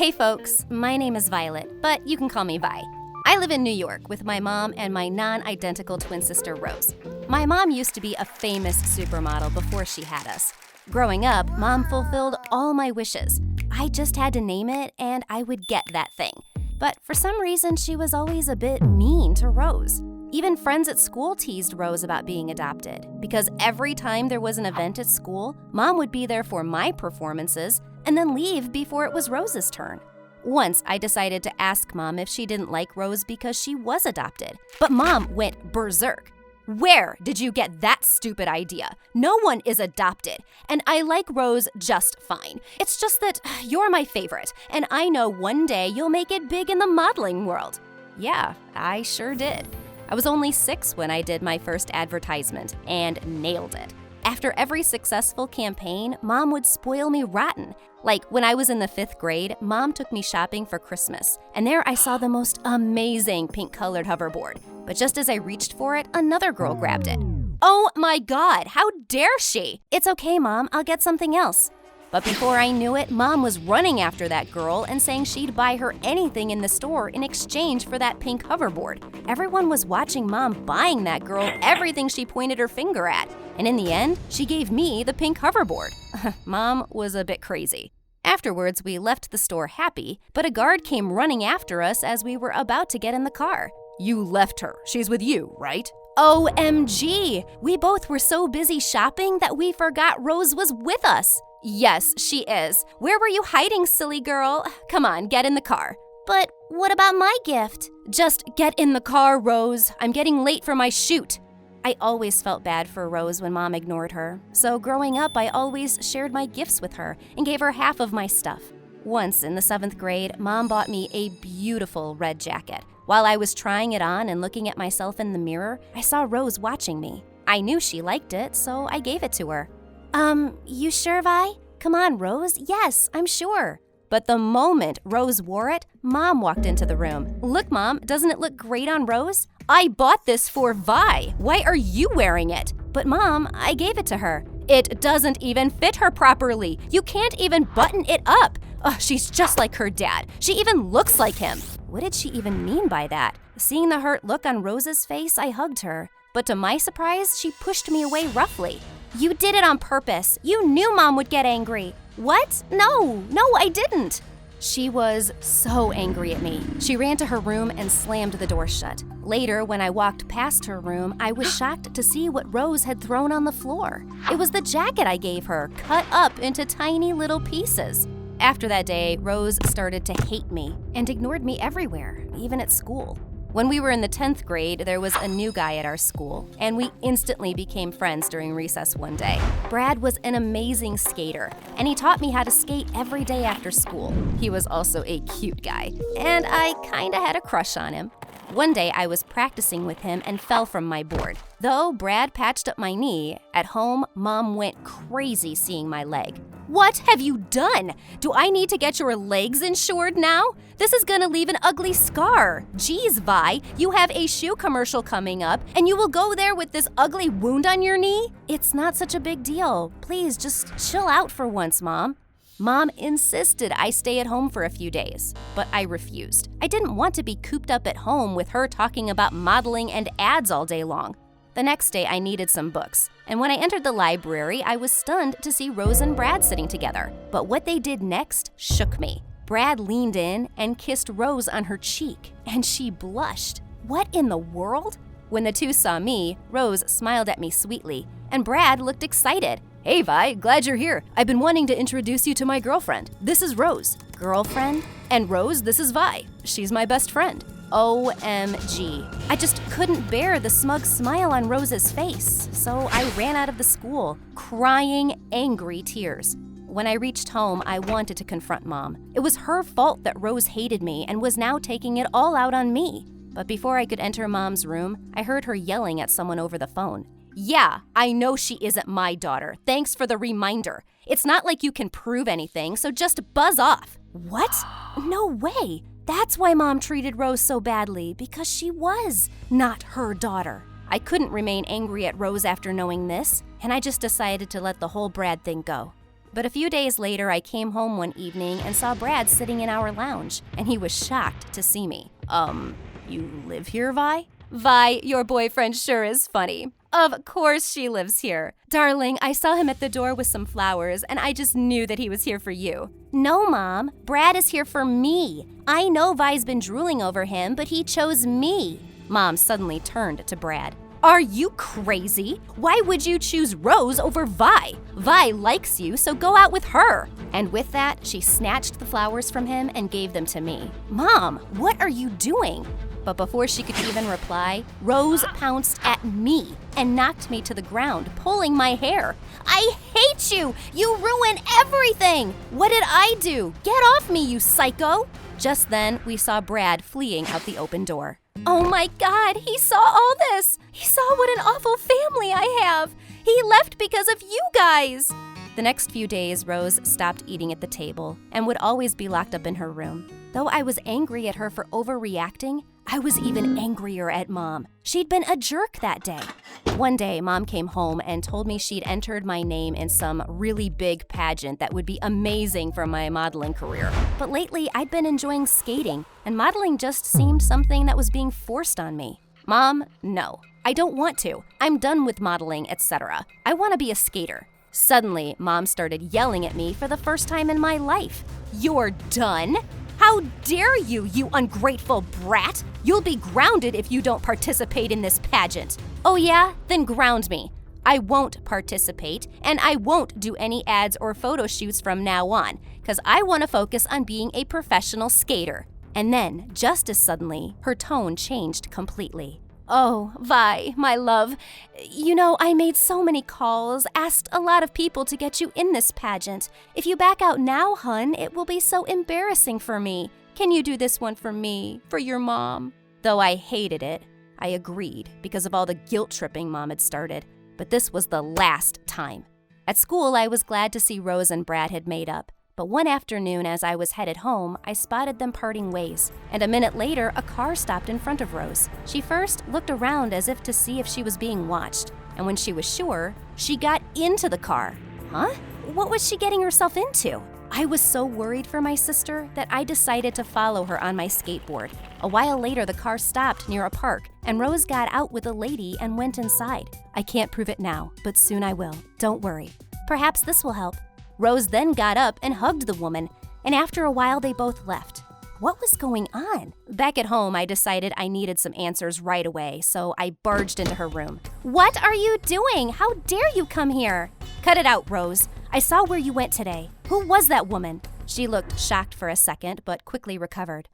Hey folks, my name is Violet, but you can call me Vi. I live in New York with my mom and my non-identical twin sister Rose. My mom used to be a famous supermodel before she had us. Growing up, Mom fulfilled all my wishes. I just had to name it and I would get that thing. But for some reason, she was always a bit mean to Rose. Even friends at school teased Rose about being adopted, because every time there was an event at school, Mom would be there for my performances and then leave before it was Rose's turn. Once, I decided to ask Mom if she didn't like Rose because she was adopted, but Mom went berserk. Where did you get that stupid idea? No one is adopted, and I like Rose just fine. It's just that you're my favorite, and I know one day you'll make it big in the modeling world. Yeah, I sure did. I was only 6 when I did my first advertisement, and nailed it. After every successful campaign, Mom would spoil me rotten. Like when I was in the 5th grade, Mom took me shopping for Christmas, and there I saw the most amazing pink-colored hoverboard. But just as I reached for it, another girl grabbed it. Oh my God, how dare she? It's okay, Mom, I'll get something else. But before I knew it, Mom was running after that girl and saying she'd buy her anything in the store in exchange for that pink hoverboard. Everyone was watching Mom buying that girl everything she pointed her finger at. And in the end, she gave me the pink hoverboard. Mom was a bit crazy. Afterwards, we left the store happy, but a guard came running after us as we were about to get in the car. You left her. She's with you, right? OMG! We both were so busy shopping that we forgot Rose was with us. Yes, she is. Where were you hiding, silly girl? Come on, get in the car. But what about my gift? Just get in the car, Rose. I'm getting late for my shoot. I always felt bad for Rose when Mom ignored her. So growing up, I always shared my gifts with her and gave her half of my stuff. Once in the 7th grade, Mom bought me a beautiful red jacket. While I was trying it on and looking at myself in the mirror, I saw Rose watching me. I knew she liked it, so I gave it to her. You sure, Vi? Come on, Rose. Yes, I'm sure. But the moment Rose wore it, Mom walked into the room. Look, Mom, doesn't it look great on Rose? I bought this for Vi. Why are you wearing it? But Mom, I gave it to her. It doesn't even fit her properly. You can't even button it up. Ugh, she's just like her dad. She even looks like him. What did she even mean by that? Seeing the hurt look on Rose's face, I hugged her. But to my surprise, she pushed me away roughly. You did it on purpose. You knew Mom would get angry. What? No, I didn't. She was so angry at me. She ran to her room and slammed the door shut. Later, when I walked past her room, I was shocked to see what Rose had thrown on the floor. It was the jacket I gave her, cut up into tiny little pieces. After that day, Rose started to hate me and ignored me everywhere, even at school. When we were in the 10th grade, there was a new guy at our school, and we instantly became friends during recess one day. Brad was an amazing skater, and he taught me how to skate every day after school. He was also a cute guy, and I kinda had a crush on him. One day, I was practicing with him and fell from my board. Though Brad patched up my knee, at home, Mom went crazy seeing my leg. What have you done? Do I need to get your legs insured now? This is gonna leave an ugly scar. Geez, Vi, you have a shoe commercial coming up, and you will go there with this ugly wound on your knee? It's not such a big deal. Please, just chill out for once, Mom. Mom insisted I stay at home for a few days, but I refused. I didn't want to be cooped up at home with her talking about modeling and ads all day long. The next day, I needed some books, and when I entered the library, I was stunned to see Rose and Brad sitting together. But what they did next shook me. Brad leaned in and kissed Rose on her cheek, and she blushed. What in the world? When the two saw me, Rose smiled at me sweetly, and Brad looked excited. Hey, Vi, glad you're here. I've been wanting to introduce you to my girlfriend. This is Rose. Girlfriend? And Rose, this is Vi. She's my best friend. OMG. I just couldn't bear the smug smile on Rose's face, so I ran out of the school, crying angry tears. When I reached home, I wanted to confront Mom. It was her fault that Rose hated me and was now taking it all out on me. But before I could enter Mom's room, I heard her yelling at someone over the phone. Yeah, I know she isn't my daughter. Thanks for the reminder. It's not like you can prove anything, so just buzz off. What? No way. That's why Mom treated Rose so badly, because she was not her daughter. I couldn't remain angry at Rose after knowing this, and I just decided to let the whole Brad thing go. But a few days later, I came home one evening and saw Brad sitting in our lounge, and he was shocked to see me. You live here, Vi? Vi, your boyfriend sure is funny. Of course she lives here. Darling, I saw him at the door with some flowers, and I just knew that he was here for you. No, Mom. Brad is here for me. I know Vi's been drooling over him, but he chose me. Mom suddenly turned to Brad. Are you crazy? Why would you choose Rose over Vi? Vi likes you, so go out with her. And with that, she snatched the flowers from him and gave them to me. Mom, what are you doing? But before she could even reply, Rose pounced at me and knocked me to the ground, pulling my hair. I hate you! You ruin everything! What did I do? Get off me, you psycho! Just then, we saw Brad fleeing out the open door. Oh my God, he saw all this! He saw what an awful family I have! He left because of you guys! The next few days, Rose stopped eating at the table and would always be locked up in her room. Though I was angry at her for overreacting, I was even angrier at Mom. She'd been a jerk that day. One day, Mom came home and told me she'd entered my name in some really big pageant that would be amazing for my modeling career. But lately, I'd been enjoying skating, and modeling just seemed something that was being forced on me. Mom, no, I don't want to. I'm done with modeling, etc. I want to be a skater. Suddenly, Mom started yelling at me for the first time in my life. You're done? How dare you, you ungrateful brat! You'll be grounded if you don't participate in this pageant. Oh yeah? Then ground me. I won't participate, and I won't do any ads or photo shoots from now on, because I want to focus on being a professional skater. And then, just as suddenly, her tone changed completely. Oh, Vi, my love, you know, I made so many calls, asked a lot of people to get you in this pageant. If you back out now, hun, it will be so embarrassing for me. Can you do this one for me, for your mom? Though I hated it, I agreed because of all the guilt tripping Mom had started. But this was the last time. At school, I was glad to see Rose and Brad had made up. But one afternoon, as I was headed home, I spotted them parting ways. And a minute later, a car stopped in front of Rose. She first looked around as if to see if she was being watched. And when she was sure, she got into the car. Huh? What was she getting herself into? I was so worried for my sister that I decided to follow her on my skateboard. A while later, the car stopped near a park, and Rose got out with a lady and went inside. I can't prove it now, but soon I will. Don't worry. Perhaps this will help. Rose then got up and hugged the woman, and after a while they both left. What was going on? Back at home, I decided I needed some answers right away, so I barged into her room. What are you doing? How dare you come here? Cut it out, Rose. I saw where you went today. Who was that woman? She looked shocked for a second, but quickly recovered.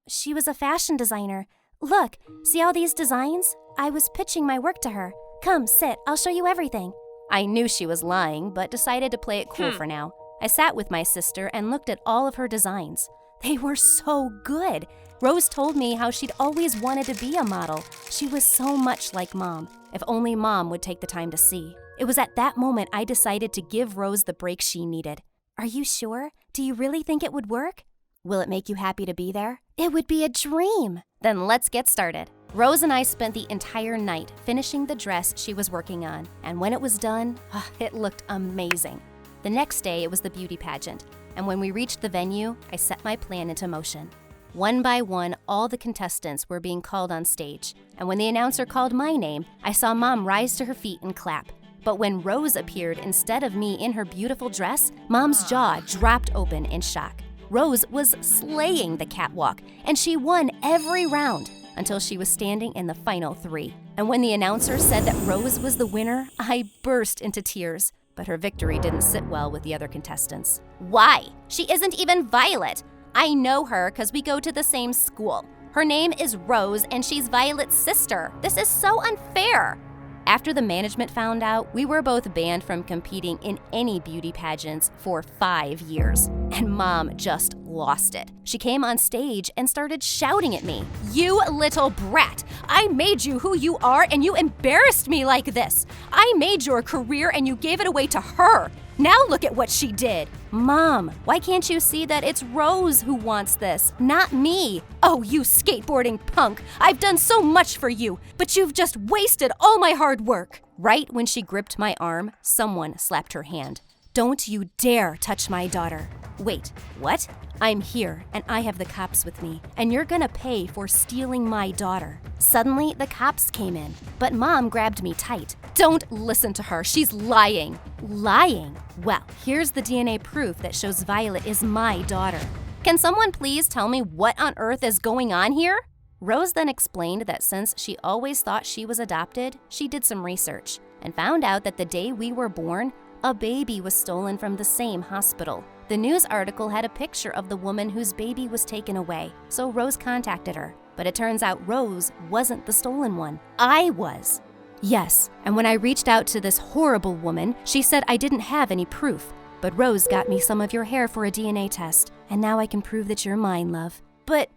She was a fashion designer. Look, see all these designs? I was pitching my work to her. Come, sit. I'll show you everything. I knew she was lying, but decided to play it cool for now. I sat with my sister and looked at all of her designs. They were so good. Rose told me how she'd always wanted to be a model. She was so much like Mom. If only Mom would take the time to see. It was at that moment I decided to give Rose the break she needed. Are you sure? Do you really think it would work? Will it make you happy to be there? It would be a dream. Then let's get started. Rose and I spent the entire night finishing the dress she was working on, and when it was done, it looked amazing. The next day, it was the beauty pageant, and when we reached the venue, I set my plan into motion. One by one, all the contestants were being called on stage, and when the announcer called my name, I saw Mom rise to her feet and clap. But when Rose appeared instead of me in her beautiful dress, Mom's jaw dropped open in shock. Rose was slaying the catwalk, and she won every round until she was standing in the final 3. And when the announcer said that Rose was the winner, I burst into tears. But her victory didn't sit well with the other contestants. Why? She isn't even Violet. I know her because we go to the same school. Her name is Rose, and she's Violet's sister. This is so unfair. After the management found out, we were both banned from competing in any beauty pageants for 5 years. And Mom just lost it. She came on stage and started shouting at me. You little brat! I made you who you are and you embarrassed me like this. I made your career and you gave it away to her. Now look at what she did. Mom, why can't you see that it's Rose who wants this, not me? Oh, you skateboarding punk. I've done so much for you, but you've just wasted all my hard work. Right when she gripped my arm, someone slapped her hand. Don't you dare touch my daughter. Wait, what? I'm here, and I have the cops with me, and you're gonna pay for stealing my daughter. Suddenly, the cops came in, but Mom grabbed me tight. Don't listen to her, she's lying. Lying? Well, here's the DNA proof that shows Violet is my daughter. Can someone please tell me what on earth is going on here? Rose then explained that since she always thought she was adopted, she did some research and found out that the day we were born, a baby was stolen from the same hospital. The news article had a picture of the woman whose baby was taken away, so Rose contacted her. But it turns out Rose wasn't the stolen one. I was. Yes, and when I reached out to this horrible woman, she said I didn't have any proof. But Rose got me some of your hair for a DNA test, and now I can prove that you're mine, love. But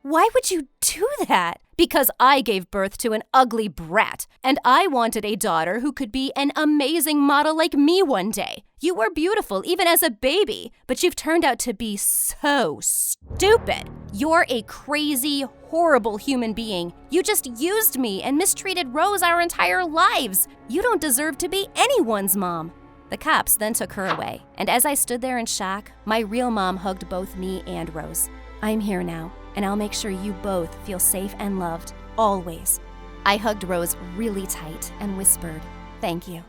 why would you do that? Because I gave birth to an ugly brat, and I wanted a daughter who could be an amazing model like me one day. You were beautiful even as a baby, but you've turned out to be so stupid. You're a crazy, horrible human being. You just used me and mistreated Rose our entire lives. You don't deserve to be anyone's mom. The cops then took her away, and as I stood there in shock, my real mom hugged both me and Rose. I'm here now, and I'll make sure you both feel safe and loved, always. I hugged Rose really tight and whispered, "Thank you."